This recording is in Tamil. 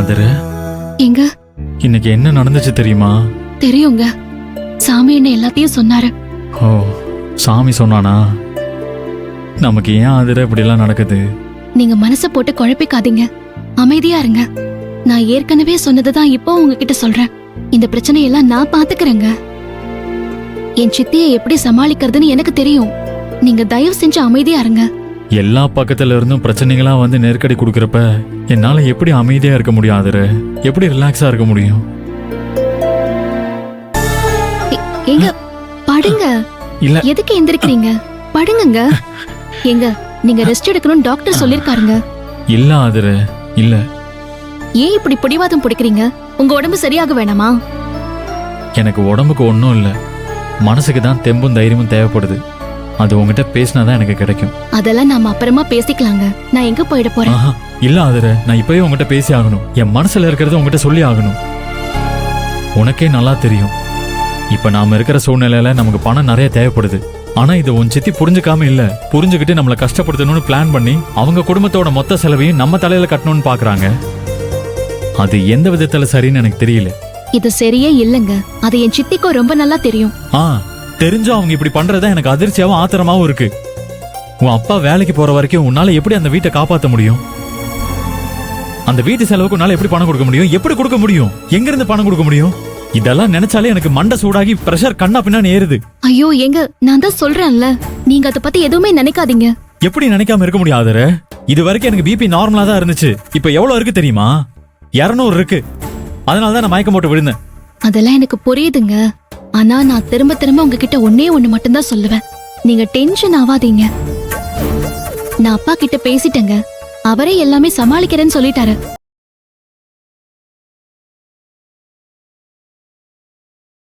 ஆதர, எங்க இன்னைக்கு என்ன நடந்துச்சு தெரியுமா? தெரியுங்க. சாமி என்ன எல்லாத்தையும் சொன்னாரு. ஓ, சாமி சொன்னானா? நமக்கு ஏன் ஆதர இப்படி எல்லாம் நடக்குது? நீங்க மனசை போட்டு குழப்பிக்காதீங்க, அமைதியா இருங்க. நான் ஏற்கனவே சொன்னதுதான் இப்போ உங்ககிட்ட சொல்றேன். இந்த பிரச்சனையெல்லாம் நான் பாத்துக்கிறேங்க. என் சித்தியை எப்படி சமாளிக்கிறதுன்னு எனக்கு தெரியும். நீங்க தயவு செஞ்சு அமைதியா இருங்க. எல்லா பக்கத்துல இருந்தும் பிரச்சனைகளா வந்து நெருக்கடி கொடுக்கறப்ப என்னால எப்படி அமைதியா இருக்க முடியும் ஆதர? எப்படி ரிலாக்ஸா இருக்க முடியும்? எங்க படுங்க. இல்ல, எதுக்கு எந்திரிக்கிறீங்க? படுங்க. எங்க நீங்க ரெஸ்ட் எடுக்கணும் டாக்டர் சொல்லிருக்காருங்க. இல்ல ஆதர, இல்ல. ஏன் இப்படி பிடிவாதம் பிடிக்கிறீங்க? உங்க உடம்பு சரியாக வேணாமா? எனக்கு உடம்புக்கு ஒன்றும் இல்லை, மனசுக்கு தான் தெம்பும் தைரியமும் தேவைப்படுது. அது உங்ககிட்ட பேசினாதான் எனக்கு கிடைக்கும். அதெல்லாம் நாம அப்புறமா பேசிக்கலாங்க. நான் எங்க போயிட போறேன்? இல்ல ஆதர, நான் இப்பவே உங்ககிட்ட பேசி ஆகணும். என் மனசுல இருக்கிறத உங்ககிட்ட சொல்லி ஆகணும். உனக்கே நல்லா தெரியும், இப்ப நாம இருக்கிற சூழ்நிலையில நமக்கு பணம் நிறைய தேவைப்படுது. ஆனா இது உன் சித்தி புரிஞ்சுக்காம இல்ல, புரிஞ்சுக்கிட்டு நம்மளை கஷ்டப்படுத்தணும்னு பிளான் பண்ணி அவங்க குடும்பத்தோட மொத்த செலவையும் நம்ம தலையில கட்டணும்னு பாக்குறாங்க. அது எந்த விதத்துல சரின்னு எனக்கு தெரியல. இது சரியே இல்லங்க. அது என் சித்திக்கும் ரொம்ப நல்லா தெரியும். தெரிஞ்சும் அவங்க இப்படி பண்றதா எனக்கு அதிர்ச்சியாவும் ஆத்திரமாவும் இருக்கு. உன் அப்பா வேலைக்கு போற வரைக்கும் உன்னால எப்படி அந்த வீட்டை காப்பாத்த முடியும்? அந்த வீட்டு செலவுக்கு உன்னால எப்படி பணம் கொடுக்க முடியும்? எப்படி கொடுக்க முடியும்? எங்க இருந்து பணம் கொடுக்க முடியும்? இதெல்லாம் நினைச்சாலே எனக்கு மண்டை சூடாகி பிரஷர் கண்ணா பின்னான்னு ஏறுது. ஐயோ எங்க, நான் தான் சொல்றேன்ல, நீங்க அதை பத்தி எதுவுமே நினைக்காதீங்க. எப்படி நினைக்காம இருக்க முடியாத? இது வரைக்கும் எனக்கு பிபி நார்மலா தான் இருந்துச்சு. இப்ப எவ்வளவு இருக்கு தெரியுமா? 200 இருக்கு. அதனாலதான் நான் மயக்கம் போட்டு விழுந்தேன். அதெல்லாம் எனக்கு புரியுதுங்க. ஆனா நான் திரும்ப திரும்ப உங்ககிட்ட ஒன்னே ஒண்ணு மட்டும்தான் சொல்லுவேன். நீங்க டென்ஷன் ஆவாதீங்க. நான் அப்பா கிட்ட பேசிட்டேங்க. அவரே எல்லாமே சமாளிக்கிறேன்னு சொல்லிட்டாரு.